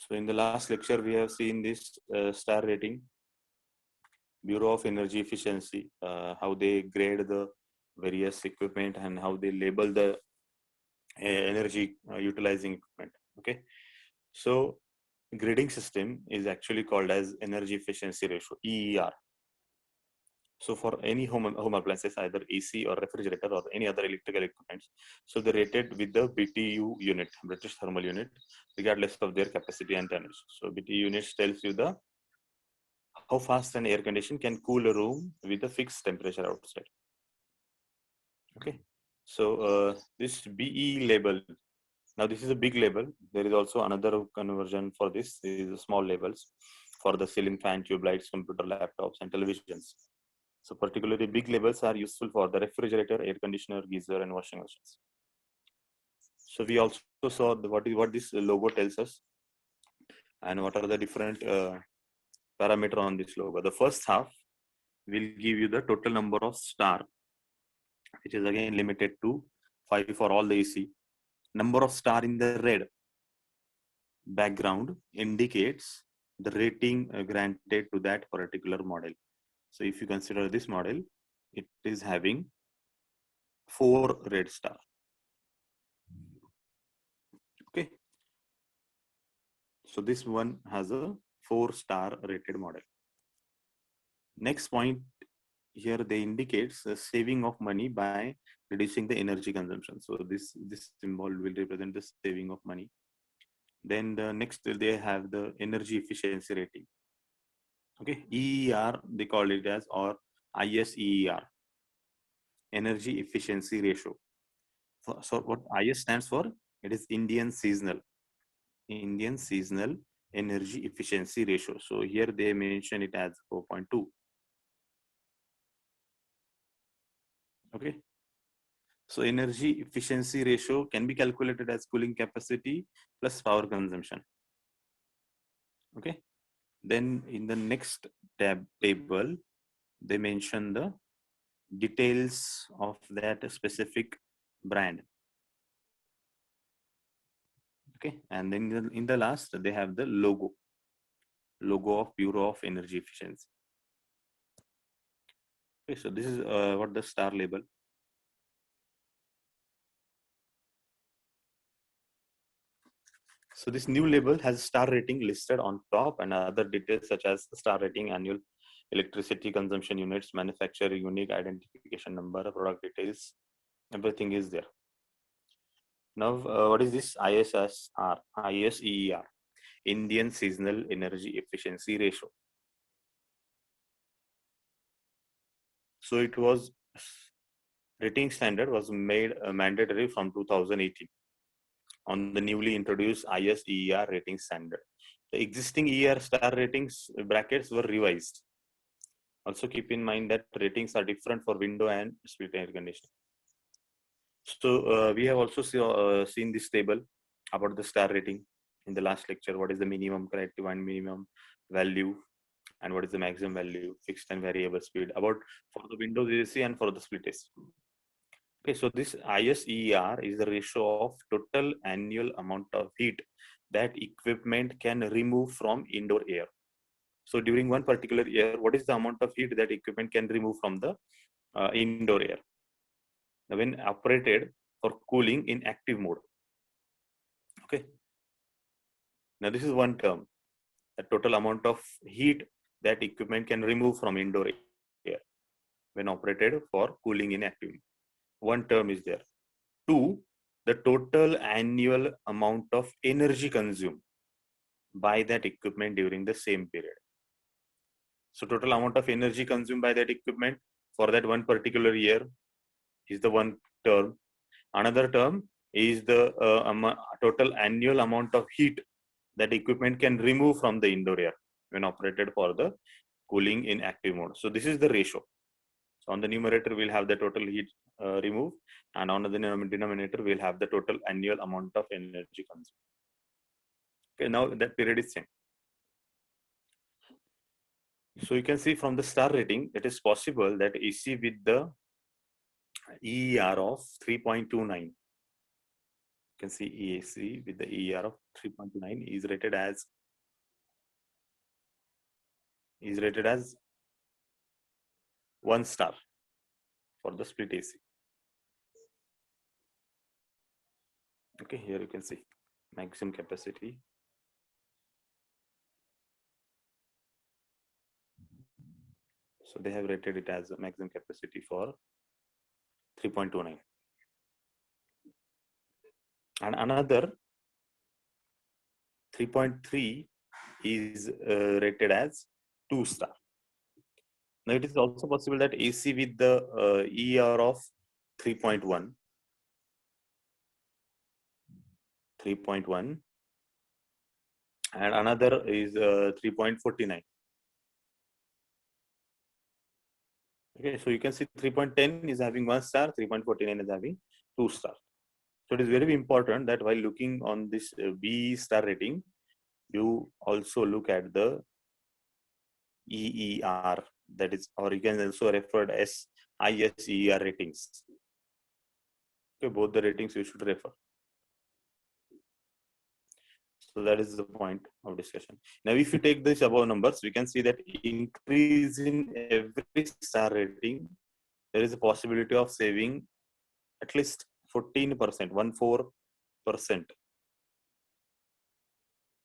So in the last lecture, we have seen this star rating, Bureau of Energy Efficiency, how they grade the various equipment and how they label the energy utilizing equipment. Okay, so grading system is actually called as energy efficiency ratio, EER. So for any home appliances, either AC or refrigerator or any other electrical equipment, so they're rated with the BTU unit, British Thermal Unit, regardless of their capacity and tonnage. So BTU unit tells you the how fast an air condition can cool a room with a fixed temperature outside. Okay, so this BE label. Now this is a big label. There is also another conversion for this. These are small labels for the ceiling fan, tube lights, computer, laptops, and televisions. So particularly big labels are useful for the refrigerator, air conditioner, geyser, and washing machines. So we also saw what this logo tells us and what are the different parameter on this logo. The first half will give you the total number of star, which is again limited to 5 for all the AC. Number of star in the red background indicates the rating granted to that particular model. So if you consider this model, it is having 4 red star. Okay. So this one has a 4-star rated model. Next point here, they indicates a saving of money by reducing the energy consumption. So this symbol will represent the saving of money. Then the next they have the energy efficiency rating. Okay, EER they call it as, or ISEER, energy efficiency ratio. So what IS stands for? It is Indian Seasonal Energy Efficiency Ratio. So here they mention it as 4.2. Okay. So energy efficiency ratio can be calculated as cooling capacity plus power consumption. Okay. Then in the next table, they mention the details of that specific brand. Okay. And then in the last, they have the logo of Bureau of Energy Efficiency. Okay. So this is what the star label. So this new label has star rating listed on top and other details such as star rating, annual electricity consumption units, manufacturer unique identification number, product details, everything is there. Now, what is this ISEER, Indian Seasonal Energy Efficiency Ratio? So it was, rating standard was made mandatory from 2018 on the newly introduced ISEER rating standard. The existing ER star ratings brackets were revised. Also keep in mind that ratings are different for window and split air conditioning. So we have also seen this table about the star rating in the last lecture. What is the minimum corrective and minimum value, and what is the maximum value, fixed and variable speed, about for the Windows AC and for the split AC. Okay, so this ISER is the ratio of total annual amount of heat that equipment can remove from indoor air. So during one particular year, what is the amount of heat that equipment can remove from the indoor air when operated for cooling in active mode? Okay. Now this is one term, the total amount of heat that equipment can remove from indoor air when operated for cooling in active mode. One term is there. 2, the total annual amount of energy consumed by that equipment during the same period. So total amount of energy consumed by that equipment for that one particular year is the one term. Another term is the total annual amount of heat that equipment can remove from the indoor air when operated for the cooling in active mode. So this is the ratio. So on the numerator, we'll have the total heat removed, and on the denominator, we'll have the total annual amount of energy consumed. Okay, now that period is same. So you can see from the star rating, it is possible that AC with the EER of 3.29 You can see AC with the ER of 3.29 is rated as 1 star for the split AC. Okay, here you can see maximum capacity. So they have rated it as a maximum capacity for 3.29. And another 3.3 is rated as 2 star. Now it is also possible that AC with the ER of 3.1, 3.1, and another is 3.49. Okay, so you can see 3.10 is having 1 star, 3.49 is having 2 star. So it is very important that while looking on this B star rating, you also look at the EER, that is, or you can also refer as ISER ratings. Okay, both the ratings you should refer. So that is the point of discussion. Now, if you take these above numbers, we can see that increase in every star rating, there is a possibility of saving at least 14%, 14%.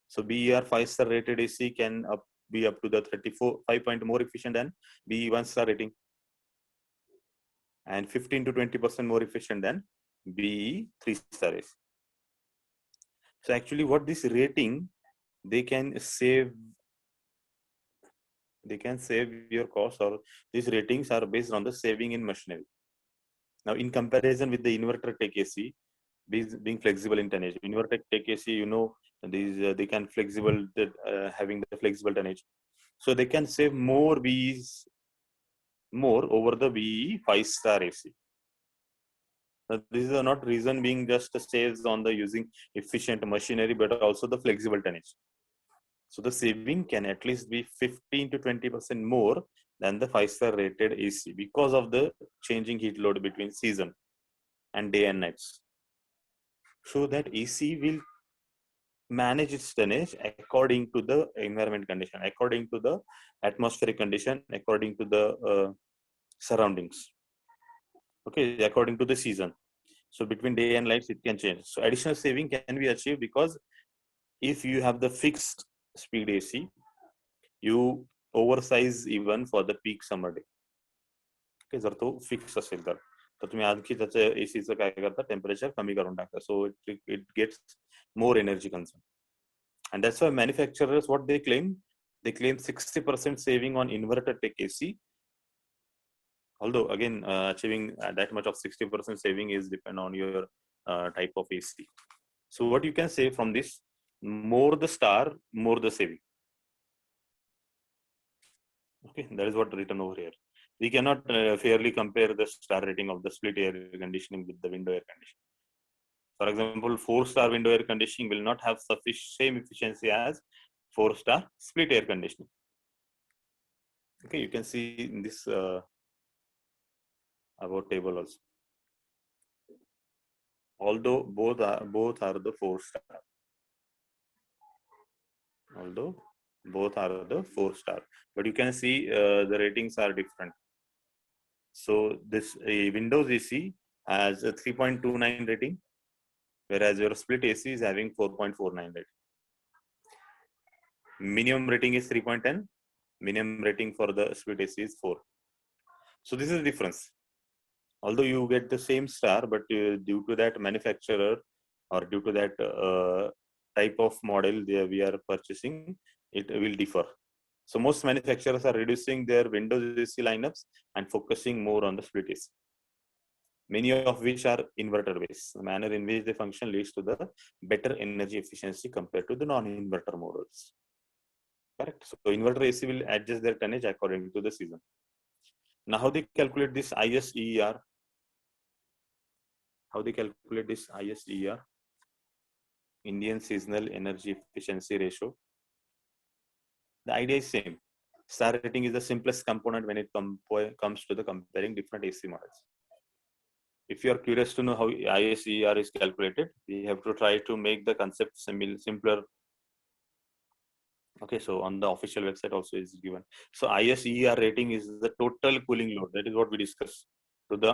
So BER 5-star rated AC can be up to the 5 point more efficient than BE 1-star rating, and 15 to 20% more efficient than BE 3-star AC. So actually, what this rating, they can save your cost, or these ratings are based on the saving in machinery. Now, in comparison with the inverter tech AC, being flexible in tonnage, inverter tech AC, you know, these they can flexible, having the flexible tonnage, so they can save more BEs more over the BE 5-star AC. Now, this is not reason being just saves on the using efficient machinery, but also the flexible tonnage. So the saving can at least be 15 to 20% more than the 5-star rated AC because of the changing heat load between season and day and nights. So that AC will manage its tonnage according to the environment condition, according to the atmospheric condition, according to the surroundings. Okay, according to the season. So between day and nights, it can change. So additional saving can be achieved because if you have the fixed speed AC, you oversize even for the peak summer day. Okay, जर तो fix असेल तर तुम्ही आणखी त्याचं एसीचं काय करता, temperature कमी करून टाकता, so it gets more energy consumption. And that's why manufacturers, what they claim 60% saving on inverter tech AC. Although again, achieving that much of 60% saving is depend on your type of AC. So what you can say from this, more the star, more the saving. Okay, that is what written over here. We cannot fairly compare the star rating of the split air conditioning with the window air conditioning. For example, 4-star window air conditioning will not have same efficiency as 4-star split air conditioning. Okay, you can see in this about table also. Although both are the 4-star. Although both are the 4-star, but you can see the ratings are different. So this Windows AC has a 3.29 rating, whereas your split AC is having 4.49 rating. Minimum rating is 3.10. Minimum rating for the split AC is 4. So this is the difference. Although you get the same star, but due to that manufacturer or due to that type of model we are purchasing, it will differ. So most manufacturers are reducing their Windows AC lineups and focusing more on the split AC, many of which are inverter based. The manner in which they function leads to the better energy efficiency compared to the non-inverter models. Correct. So inverter AC will adjust their tonnage according to the season. Now, how they calculate this ISER? How they calculate this ISER? Indian Seasonal Energy Efficiency Ratio. The idea is same. Star rating is the simplest component when it comes to the comparing different AC models. if you are curious to know how ISER is calculated, we have to try to make the concept simpler. Okay, so on the official website also is given. So ISER rating is the total cooling load. That is what we discussed. So the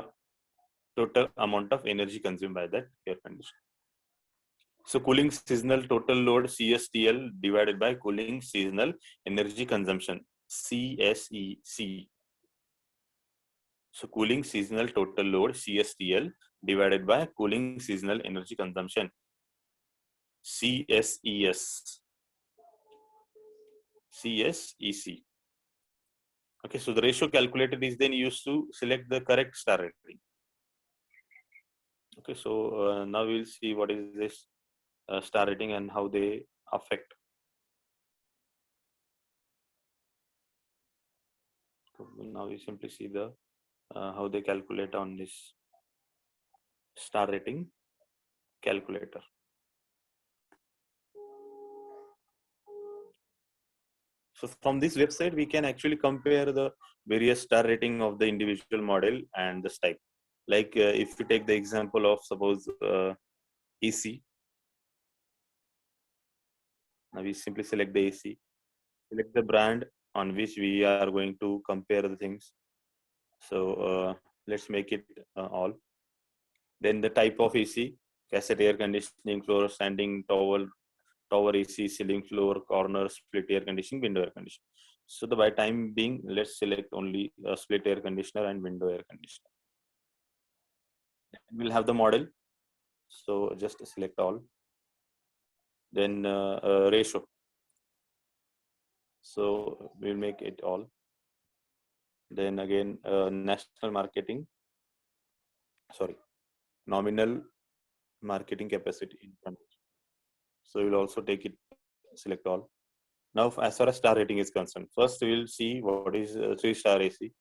total amount of energy consumed by that air conditioner. So cooling seasonal total load CSTL divided by cooling seasonal energy consumption CSEC. So cooling seasonal total load CSTL divided by cooling seasonal energy consumption CSES. CSEC. Okay, so the ratio calculated is then used to select the correct star rating. Okay, so now we'll see what is this star rating and how they affect. So now we simply see the how they calculate on this star rating calculator. So from this website, we can actually compare the various star rating of the individual model and the type. Like if you take the example of suppose AC, now we simply select the AC, select the brand on which we are going to compare the things. So let's make it all. Then the type of AC, cassette air conditioning, floor, standing, tower AC, ceiling, floor, corner, split air conditioning, window air conditioning. So the by time being, let's select only split air conditioner and window air conditioner. We'll have the model. So just select all. Then ratio. So we'll make it all. Then again, national marketing. Sorry, nominal marketing capacity in front. So we'll also take it, select all. Now, as far as star rating is concerned, first we will see what is 3-star AC.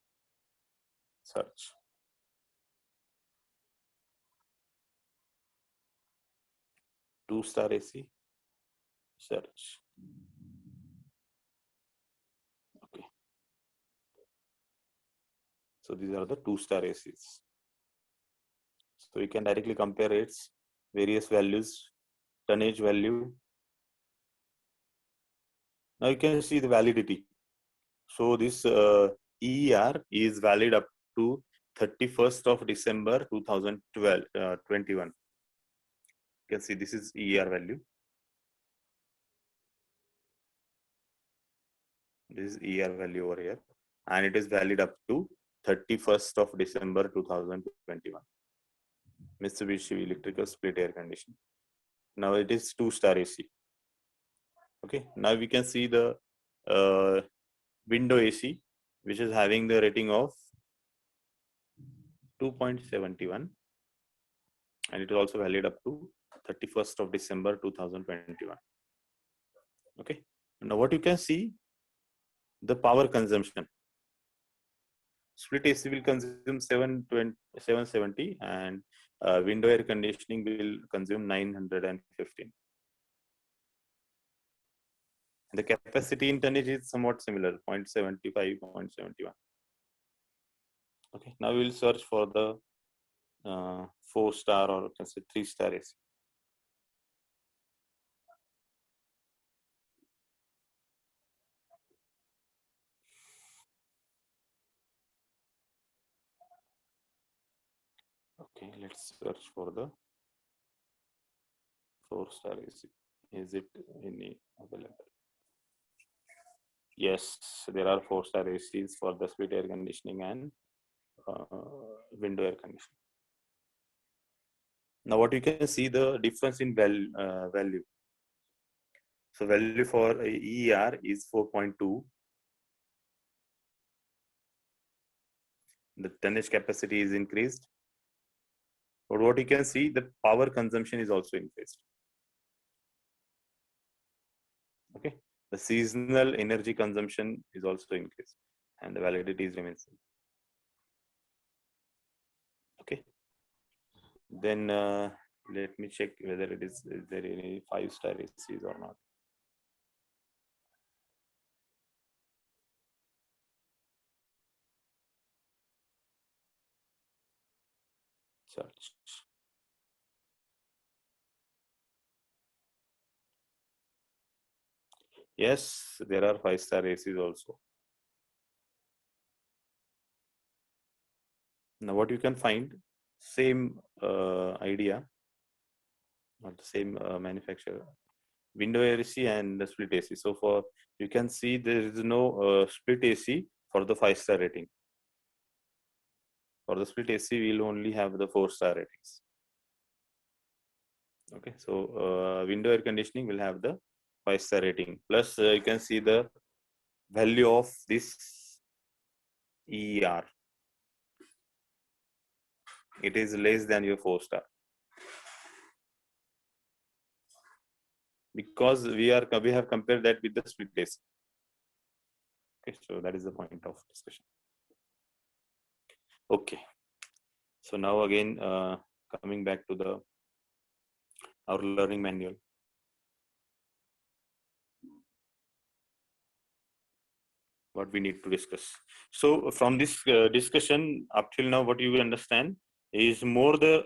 Search. Two-star AC. Search. Okay. So these are the 2-star ACs. So we can directly compare its various values, tonnage value. Now you can see the validity. So this EER is valid up to 31st of December 2021. You can see this is EER value. This is EER value over here, and it is valid up to 31st of December 2021. Mitsubishi electrical split air conditioning. Now it is 2-star AC. Okay, now we can see the window AC, which is having the rating of 2.71, and it is also valid up to 31st of December 2021. Okay, now what you can see, the power consumption. Split AC will consume 770 and window air conditioning will consume 915. The capacity in tonnage is somewhat similar, 0.75, 0.71. Okay, now we will search for the 4-star or you can say 3-star AC. Okay, let's search for the 4-star AC. Is it any available? Yes, there are 4-star ACs for the split air conditioning and window air conditioning. Now, what you can see the difference in value. So value for EER is 4.2. The tonnage capacity is increased. But what you can see, the power consumption is also increased. Okay, the seasonal energy consumption is also increased, and the validity is remains. Okay, then let me check whether it is there any 5-star ACs or not. Search. Yes, there are 5-star ACs also. Now, what you can find, same idea, not the same manufacturer, window AC and the split AC. So for, you can see there is no split AC for the 5-star rating. For the split AC, we'll only have the 4-star ratings. Okay, so window air conditioning will have the 5-star rating. Plus, you can see the value of this EER. It is less than your 4-star. Because we have compared that with the split AC. Okay, so that is the point of discussion. Okay, so now again coming back to our learning manual. What we need to discuss. So from this discussion up till now, what you will understand is more the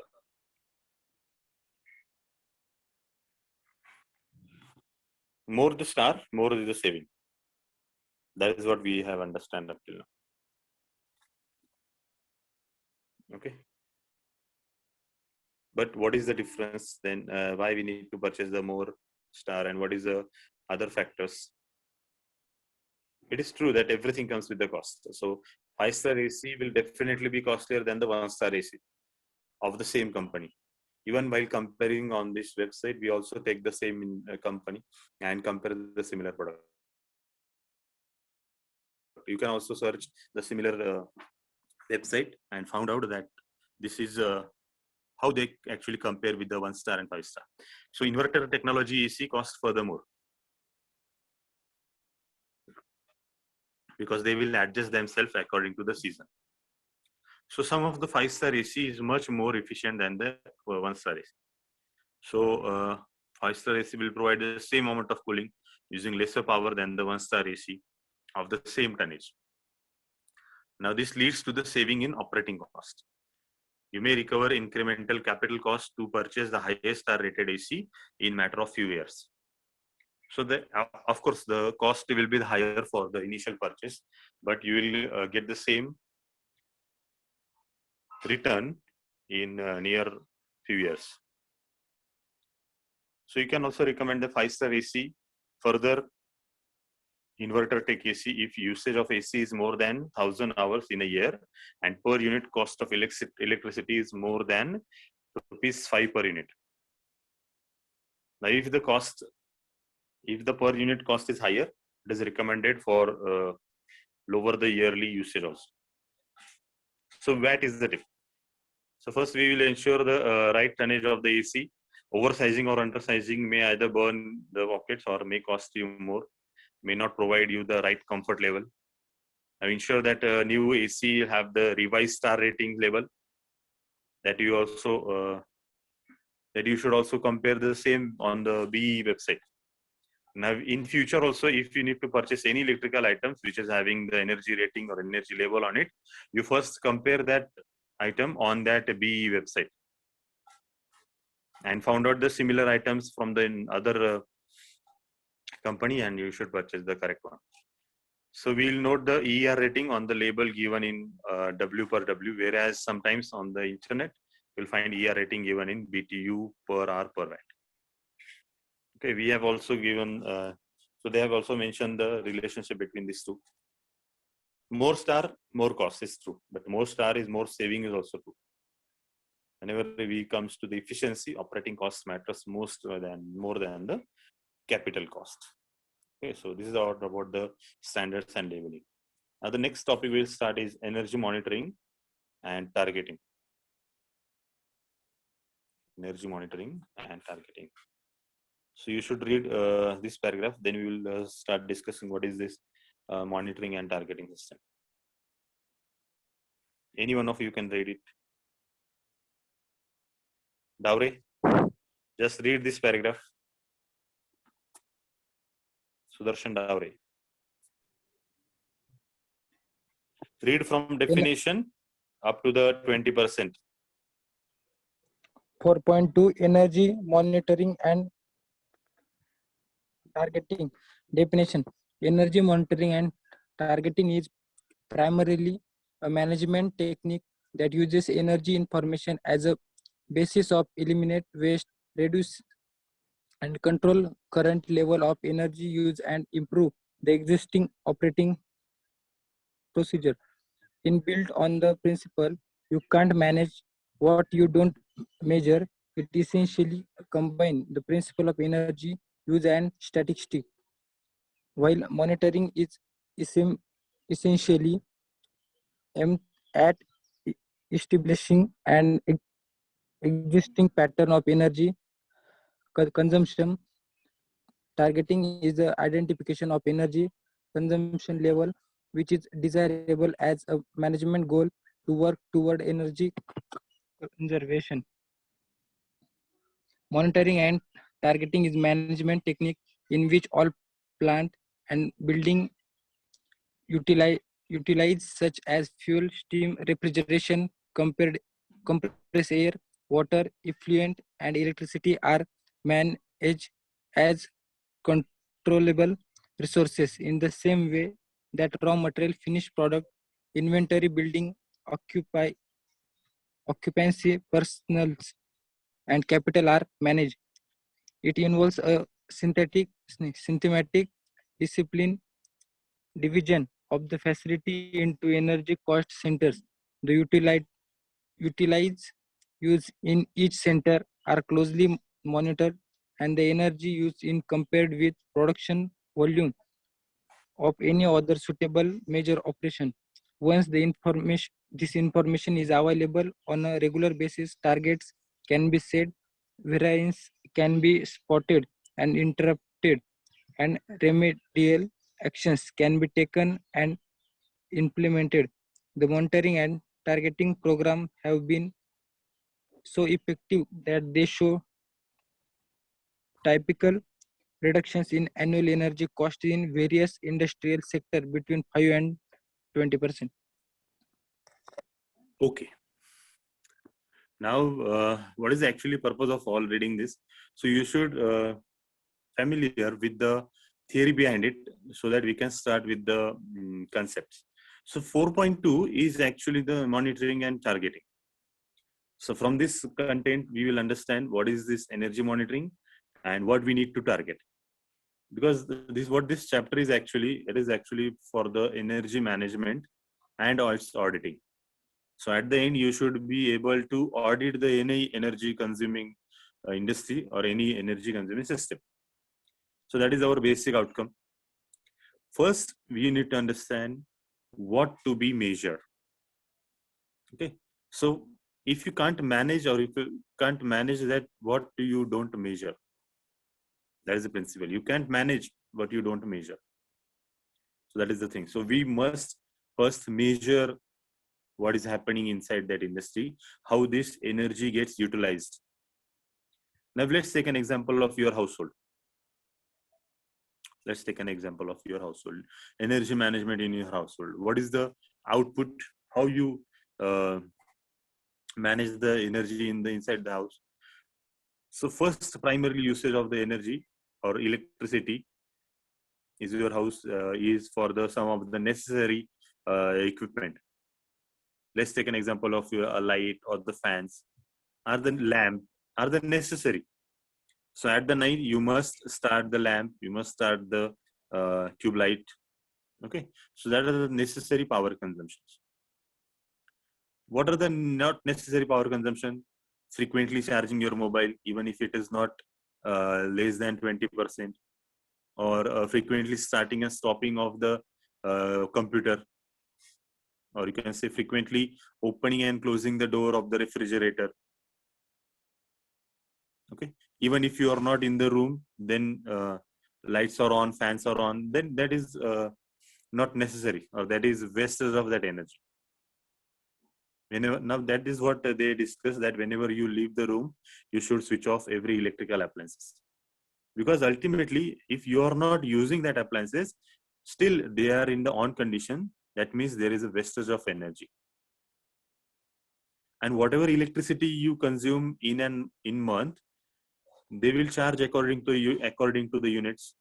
star, more is the saving. That is what we have understand up till now. Okay. But what is the difference then? Why we need to purchase the more star, and what is the other factors? It is true that everything comes with the cost. So 5-star AC will definitely be costlier than the 1-star AC of the same company. Even while comparing on this website, we also take the same company and compare the similar product. You can also search the similar website and found out that this is how they actually compare with the 1-star and 5-star. So inverter technology AC costs furthermore, because they will adjust themselves according to the season. So some of the 5-star AC is much more efficient than the 1-star AC. So 5-star AC will provide the same amount of cooling using lesser power than the 1-star AC of the same tonnage. Now this leads to the saving in operating cost. You may recover incremental capital cost to purchase the highest star rated AC in matter of few years. So of course the cost will be higher for the initial purchase, but you will get the same return in near few years. So you can also recommend the 5-star AC. Further, inverter tech AC if usage of AC is more than 1,000 hours in a year and per unit cost of electricity is more than ₹5 per unit. Now, if the per unit cost is higher, it is recommended for lower the yearly usage also. So what is the tip? So first we will ensure the right tonnage of the AC. Oversizing or undersizing may either burn the pockets or may cost you more, may not provide you the right comfort level. Now ensure that new AC have the revised star rating level. That you should also compare the same on the BE website. Now in future also, if you need to purchase any electrical items which is having the energy rating or energy level on it, you first compare that item on that BE website and found out the similar items from the other company, and you should purchase the correct one. So we'll note the EER rating on the label given in W per W, whereas sometimes on the internet you'll find EER rating given in BTU per hour per watt. Okay, we have also given, so they have also mentioned the relationship between these two. More star, more cost is true, but more star is more saving is also true. Whenever we comes to the efficiency, operating cost matters more than the capital cost. Okay, so this is about the standards and labeling. Now the next topic we'll start is energy monitoring and targeting. Energy monitoring and targeting. So you should read this paragraph, then we will start discussing what is this monitoring and targeting system. Any one of you can read it. Daure, just read this paragraph. Sudarshan Daure. Read from definition up to the 20%. 4.2 Energy monitoring and targeting. Definition: energy monitoring and targeting is primarily a management technique that uses energy information as a basis of eliminate waste, reduce and control current level of energy use and improve the existing operating procedure. In built on the principle, you can't manage what you don't measure. It essentially combine the principle of energy use and statistics, while monitoring is essentially aimed at establishing an existing pattern of energy consumption. Targeting is the identification of energy consumption level which is desirable as a management goal to work toward energy conservation. Monitoring and targeting is management technique in which all plant and building utilize such as fuel, steam, refrigeration, compressed air, water, effluent, and electricity are managed as controllable resources in the same way that raw material, finished product, inventory, building, occupancy, personnel, and capital are managed. It involves a systematic discipline division of the facility into energy cost centers. The utilize used in each center are closely monitored and the energy used in compared with production volume of any other suitable major operation. Once this information is available on a regular basis, targets can be set, variance can be spotted and interrupted, and remedial actions can be taken and implemented. The monitoring and targeting program have been so effective that they show typical reductions in annual energy cost in various industrial sectors between 5 and 20%. Okay. Now, what is actually purpose of all reading this? So you should familiar with the theory behind it so that we can start with the concepts. So 4.2 is actually the monitoring and targeting. So from this content, we will understand what is this energy monitoring and what we need to target. Because this what this chapter is actually, it is actually for the energy management and also auditing. So at the end, you should be able to audit the any energy consuming industry or any energy consuming system. So that is our basic outcome. First, we need to understand what to be measured. Okay. So if you can't manage or if you can't manage that, what do you don't measure? That is the principle. You can't manage what you don't measure. So that is the thing. So we must first measure what is happening inside that industry, how this energy gets utilized. Now let's take an example of your household. Let's take an example of your household. Energy management in your household. What is the output? How you manage the energy in the inside the house? So first primary usage of the energy or electricity is your house is for the some of the necessary equipment. Let's take an example of your light or the fans or the lamp are the necessary. So at the night you must start the lamp, you must start the tube light. Okay, so that are the necessary power consumptions. What are the not necessary power consumption? Frequently charging your mobile, even if it is not less than 20%, or frequently starting and stopping of the computer, or you can say frequently opening and closing the door of the refrigerator. Okay, even if you are not in the room, then lights are on, fans are on, then that is not necessary, or that is wastage of that energy. Whenever, now that is what they discuss, that whenever you leave the room, you should switch off every electrical appliances, because ultimately if you are not using that appliances, still they are in the on condition. That means there is a wastage of energy. and whatever electricity you consume in month, they will charge according to the units.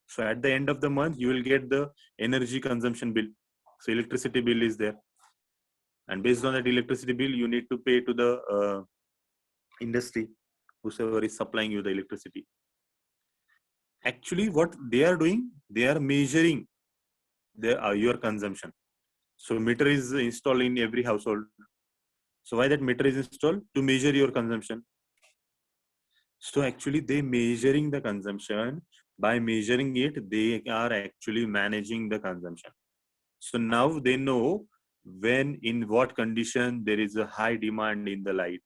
So at the end of the month, you will get the energy consumption bill. So electricity bill is there, and based on that electricity bill, you need to pay to the industry, whoever is supplying you the electricity. Actually, what they are doing, they are measuring your consumption. So meter is installed in every household. So why that meter is installed? To measure your consumption. So actually they measuring the consumption. By measuring it, they are actually managing the consumption. So now they know when, in what condition there is a high demand in the light.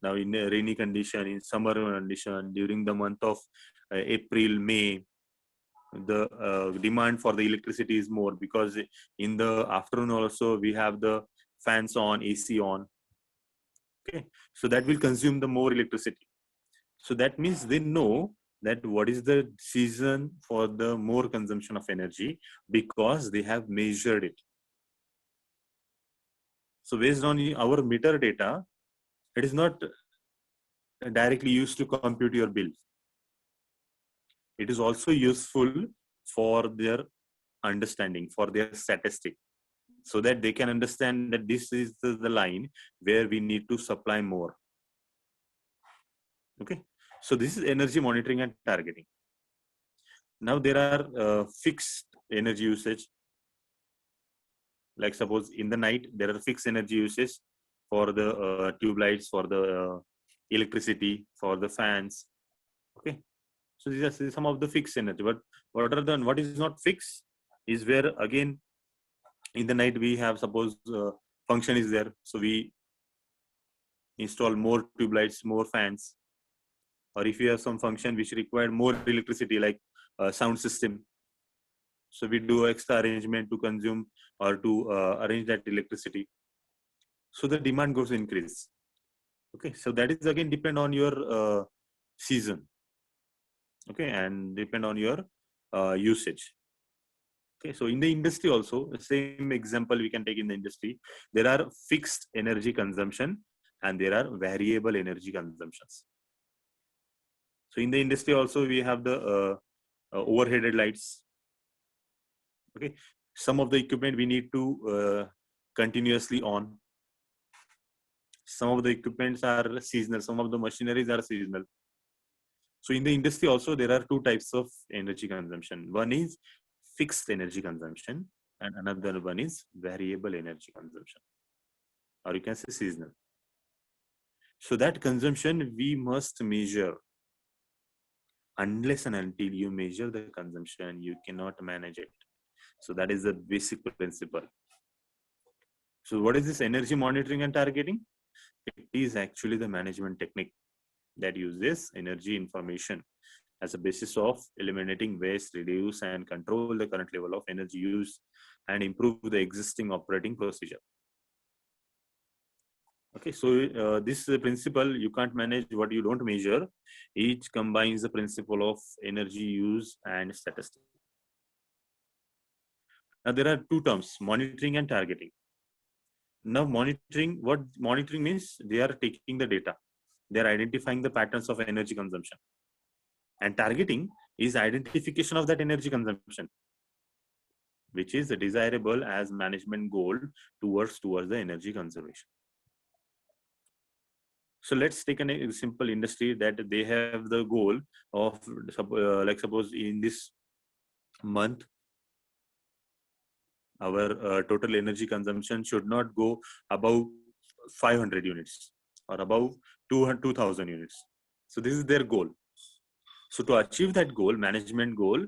Now in a rainy condition, in summer condition, during the month of April, May, the demand for the electricity is more, because in the afternoon also we have the fans on, AC on. Okay, so that will consume the more electricity. So that means they know that what is the season for the more consumption of energy, because they have measured it. So based on our meter data, it is not directly used to compute your bill. It is also useful for their understanding, for their statistic, so that they can understand that this is the line where we need to supply more. Okay, so this is energy monitoring and targeting. Now there are fixed energy usage. Like suppose in the night, there are fixed energy usage for the tube lights, for the electricity, for the fans. Okay, so these are some of the fixed energy. But what is not fixed is where, again, in the night we have, suppose function is there, so we install more tube lights, more fans. Or if you have some function which require more electricity, like sound system, so we do extra arrangement to consume or to arrange that electricity. So the demand goes increase. Okay, so that is again depend on your season. Okay, and depend on your usage. Okay, so in the industry also, the same example we can take in the industry. There are fixed energy consumption and there are variable energy consumptions. So in the industry also, we have the overheaded lights. Okay, some of the equipment we need to continuously on. Some of the equipments are seasonal, some of the machineries are seasonal. So in the industry also, there are two types of energy consumption. One is fixed energy consumption and another one is variable energy consumption, or you can say seasonal. So that consumption we must measure. Unless and until you measure the consumption, you cannot manage it. So that is the basic principle. So what is this energy monitoring and targeting? It is actually the management technique that uses energy information as a basis of eliminating waste, reduce and control the current level of energy use, and improve the existing operating procedure. Okay, so this is the principle. You can't manage what you don't measure. Each combines the principle of energy use and statistics. Now there are two terms, monitoring and targeting. Now monitoring, what monitoring means, they are taking the data. They are identifying the patterns of energy consumption. And targeting is identification of that energy consumption, which is desirable as management goal towards the energy conservation. So let's take a simple industry that they have the goal of, like suppose in this month, our total energy consumption should not go above 500 units or above 2,000 units. So this is their goal. So to achieve that goal, management goal,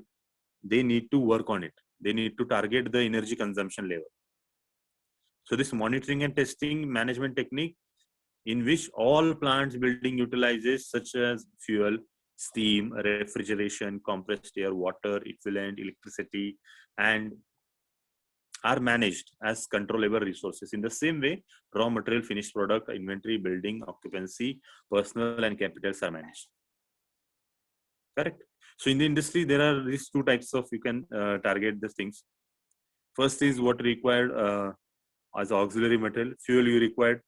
they need to work on it. They need to target the energy consumption level. So this monitoring and testing management technique, in which all plants building utilizes such as fuel, steam, refrigeration, compressed air, water, effluent, electricity, and are managed as controllable resources. In the same way, raw material, finished product, inventory, building, occupancy, personal and capitals are managed. Correct? So in the industry, there are these two types of, you can target these things. First is what required as auxiliary material, fuel you required.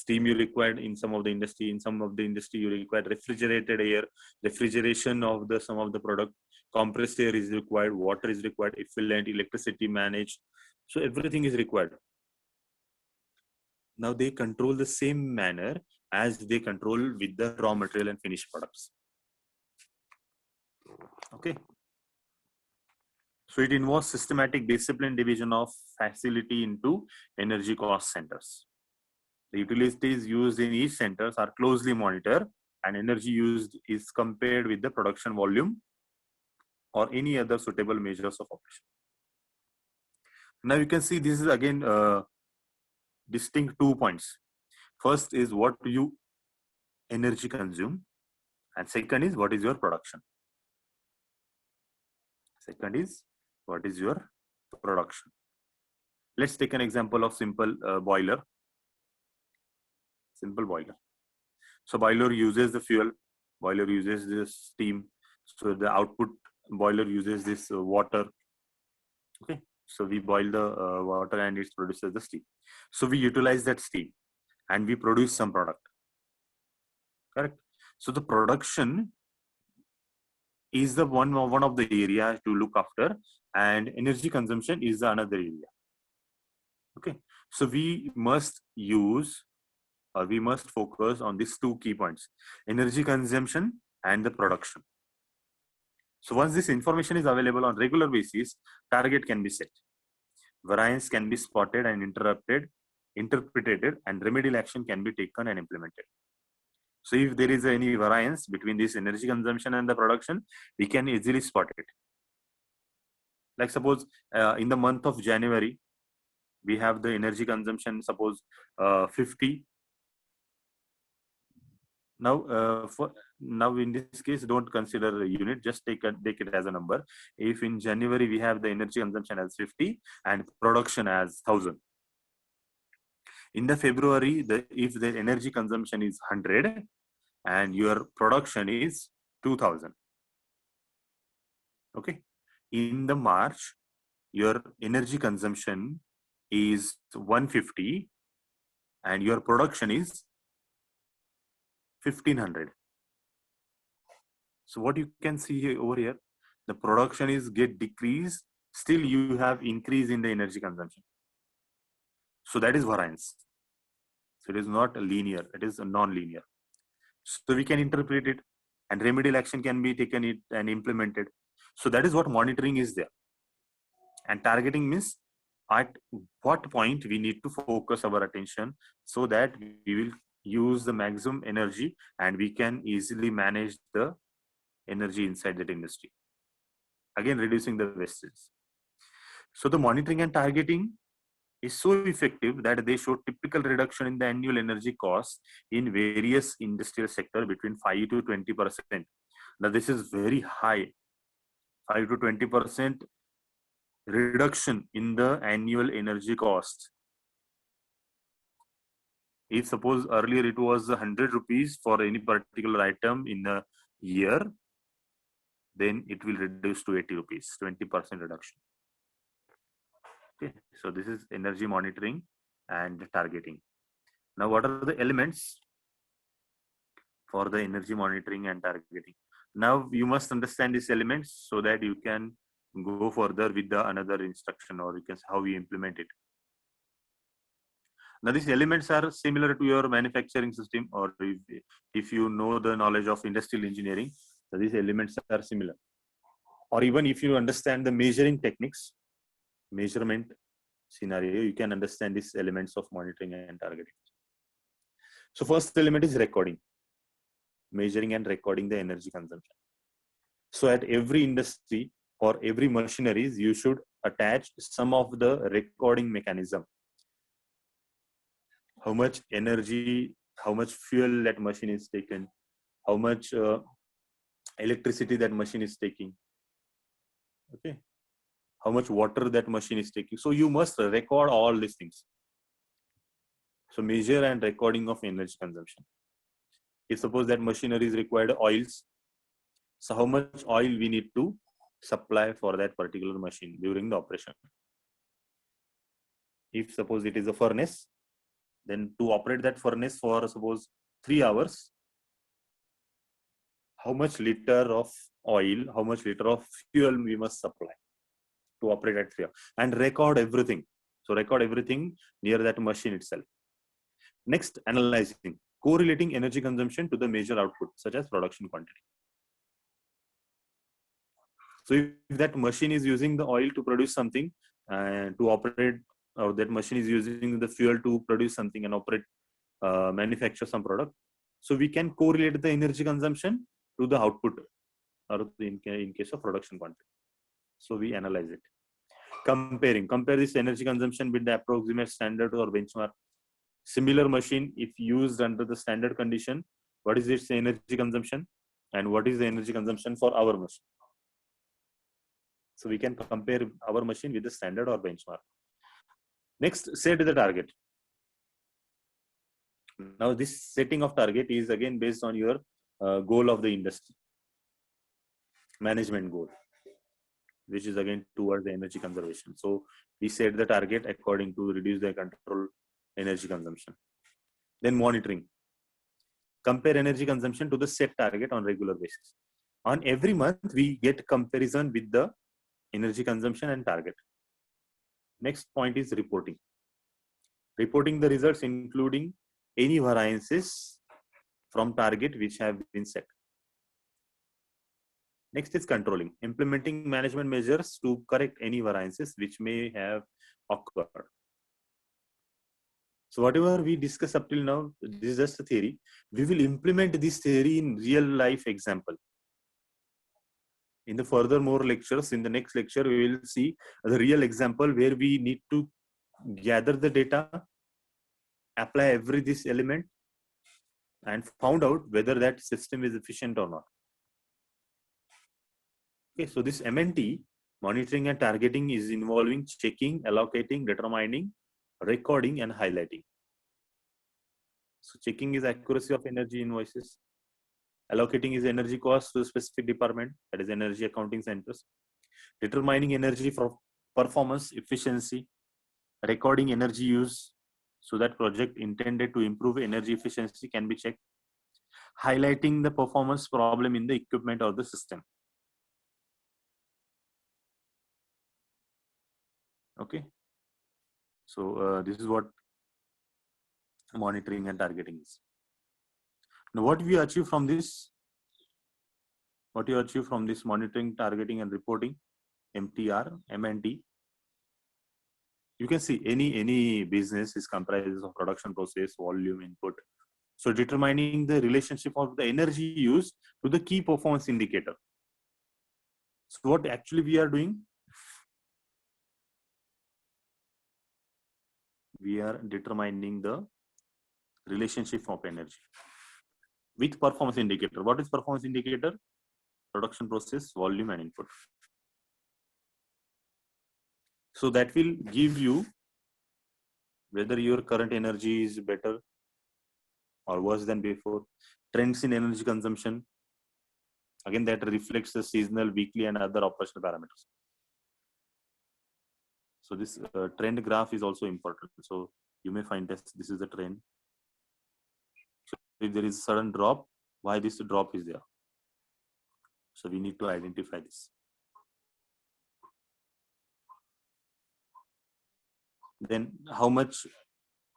steam you required in some of the industry. In some of the industry, you require refrigerated air, refrigeration of the some of the product. Compressed air is required, water is required, effluent, electricity managed. So everything is required. Now they control the same manner as they control with the raw material and finished products. Okay. So it involves systematic discipline division of facility into energy cost centers. The utilities used in each centers are closely monitored, and energy used is compared with the production volume or any other suitable measures of operation. Now you can see this is again distinct 2 points. First is what you energy consume, and second is what is your production. Second is what is your production. Let's take an example of simple boiler. Simple boiler. So boiler uses the fuel, boiler uses this steam. So the output boiler uses this water. Okay. So we boil the water and it produces the steam. So we utilize that steam and we produce some product. Correct. So the production is the one of the areas to look after, and energy consumption is the another area. Okay. So we must use, or we must focus on these 2 key points: energy consumption and the production. So once this information is available on regular basis, target can be set. Variance can be spotted and interpreted, and remedial action can be taken and implemented. So if there is any variance between this energy consumption and the production, we can easily spot it. Like suppose in the month of January, we have the energy consumption, suppose 50. Now in this case, don't consider a unit, just take it as a number. If in January we have the energy consumption as 50 and production as 1000. In the February, if the energy consumption is 100 and your production is 2000. Okay. In the March, your energy consumption is 150 and your production is 1500. So what you can see here, over here, the production is get decreased, still you have increase in the energy consumption. So that is variance. So it is not linear, it is non-linear. So we can interpret it, and remedial action can be taken and implemented. So that is what monitoring is there. And targeting means at what point we need to focus our attention so that we will use the maximum energy and we can easily manage the energy inside that industry. Again, reducing the wastage. So the monitoring and targeting is so effective that they show typical reduction in the annual energy costs in various industrial sectors between 5 to 20%. Now this is very high, 5 to 20% reduction in the annual energy cost. If suppose earlier it was 100 rupees for any particular item in a year, then it will reduce to 80 rupees, 20% reduction. Okay, so this is energy monitoring and targeting. Now, what are the elements for the energy monitoring and targeting? Now, you must understand these elements so that you can go further with the another instruction, or you can how we implement it. Now, these elements are similar to your manufacturing system, or if you know the knowledge of industrial engineering, so these elements are similar. Or even if you understand the measuring techniques, measurement scenario, you can understand these elements of monitoring and targeting. So first element is recording, measuring and recording the energy consumption. So at every industry or every machineries, you should attach some of the recording mechanism. How much energy, how much fuel that machine is taken, how much electricity that machine is taking. Okay. How much water that machine is taking. So you must record all these things. So measure and recording of energy consumption. If suppose that machinery is required oils, so how much oil we need to supply for that particular machine during the operation. If suppose it is a furnace, Then to operate that furnace for suppose 3 hours, how much liter of oil, how much liter of fuel we must supply to operate at 3 hours, and record everything. So record everything near that machine itself. Next, analyzing, correlating energy consumption to the major output, such as production quantity. So if that machine is using the oil to produce something and to operate, or that machine is using the fuel to produce something and operate, manufacture some product, so we can correlate the energy consumption to the output, or in case of production quantity. So we analyze it. Compare this energy consumption with the approximate standard or benchmark. Similar machine, if used under the standard condition, what is its energy consumption and what is the energy consumption for our machine? So we can compare our machine with the standard or benchmark. Next, set the target. Now this setting of target is again based on your goal of the industry, management goal, which is again towards the energy conservation. So we set the target according to reduce the control energy consumption. Then monitoring. Compare energy consumption to the set target on regular basis. On every month, we get comparison with the energy consumption and target. Next point is reporting. Reporting the results, including any variances from target which have been set. Next is controlling, implementing management measures to correct any variances which may have occurred. So whatever we discuss up till now, this is just a theory. We will implement this theory in real life example. In the further more lectures, in the next lecture, we will see the real example where we need to gather the data, apply this element, and found out whether that system is efficient or not. Okay, so this MNT, monitoring and targeting, is involving checking, allocating, determining, recording, and highlighting. So checking is accuracy of energy invoices. Allocating is energy cost to a specific department, that is energy accounting centers. Determining energy for performance, efficiency. Recording energy use, so that project intended to improve energy efficiency can be checked. Highlighting the performance problem in the equipment or the system. Okay. So this is what monitoring and targeting is. Now, what we achieve from this? What you achieve from this monitoring, targeting, and reporting, MTR, MNT? You can see any business is comprised of production process, volume, input. So determining the relationship of the energy used to the key performance indicator. So what actually we are doing? We are determining the relationship of energy with performance indicator. What is performance indicator? Production process, volume, and input. So that will give you whether your current energy is better or worse than before. Trends in energy consumption. Again, that reflects the seasonal, weekly, and other operational parameters. So this trend graph is also important. So you may find that this is the trend. So if there is a sudden drop, why this drop is there? So we need to identify this. Then how much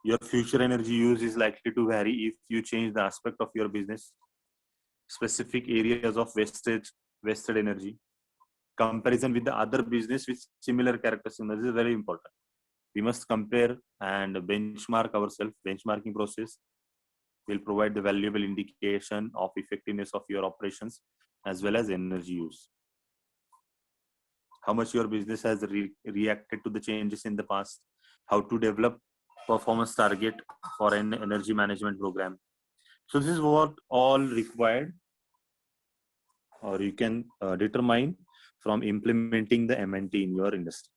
your future energy use is likely to vary if you change the aspect of your business. Specific areas of wasted energy. Comparison with the other business with similar characteristics. This is very important. We must compare and benchmark ourselves. Benchmarking process will provide the valuable indication of effectiveness of your operations as well as energy use. How much your business has reacted to the changes in the past. How to develop performance target for an energy management program. So this is what all required, or you can determine from implementing the MNT in your industry.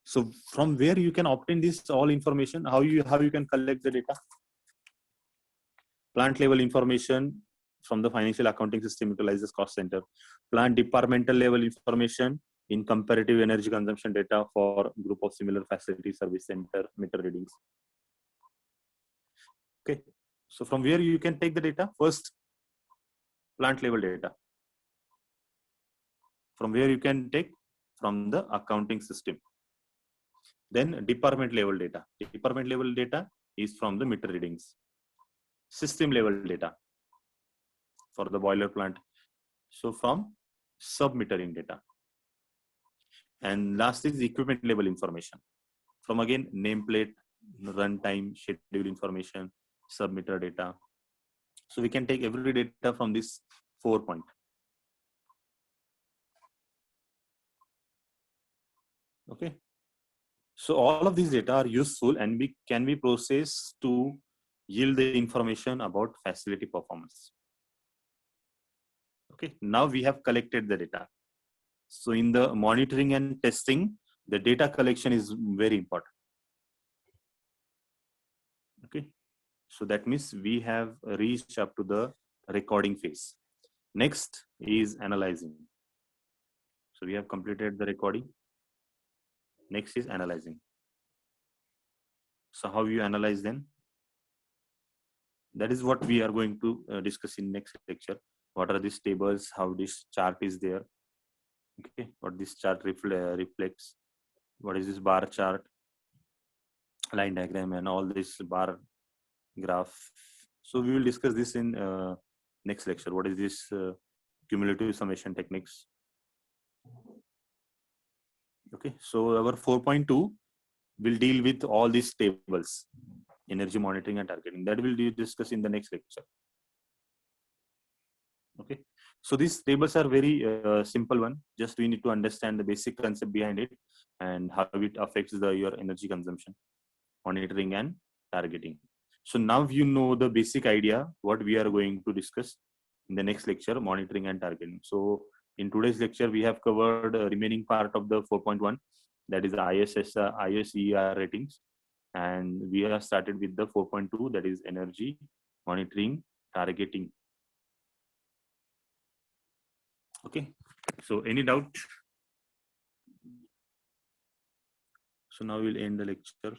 So from where you can obtain this all information, how you can collect the data? Plant level information from the financial accounting system utilizes cost center. Plant departmental level information in comparative energy consumption data for group of similar facility service center meter readings. Okay, so from where you can take the data? First, plant level data. From where you can take? From the accounting system. Then department level data. Department level data is from the meter readings. System level data for the boiler plant. So from sub-metering data. And last is equipment level information. From again, nameplate, runtime, schedule information, sub-meter data. So we can take every data from this 4 point. Okay. So all of these data are useful and can be processed to yield the information about facility performance. Okay, now we have collected the data. So in the monitoring and testing, the data collection is very important. Okay, so that means we have reached up to the recording phase. Next is analyzing. So we have completed the recording. Next is analyzing. So how you analyze then? That is what we are going to discuss in next lecture. What are these tables? How this chart is there? Okay, what this chart reflects? What is this bar chart, line diagram, and all this bar graph? So we will discuss this in next lecture. What is this cumulative summation techniques? Okay, so our 4.2 will deal with all these tables, energy monitoring and targeting. That will be discussed in the next lecture. Okay, so these tables are very simple one. Just we need to understand the basic concept behind it and how it affects your energy consumption, monitoring and targeting. So now you know the basic idea what we are going to discuss in the next lecture, monitoring and targeting. So in today's lecture, we have covered remaining part of the 4.1, that is ISER ratings. And we have started with the 4.2, that is energy, monitoring, targeting. Okay, so any doubt? So now we'll end the lecture.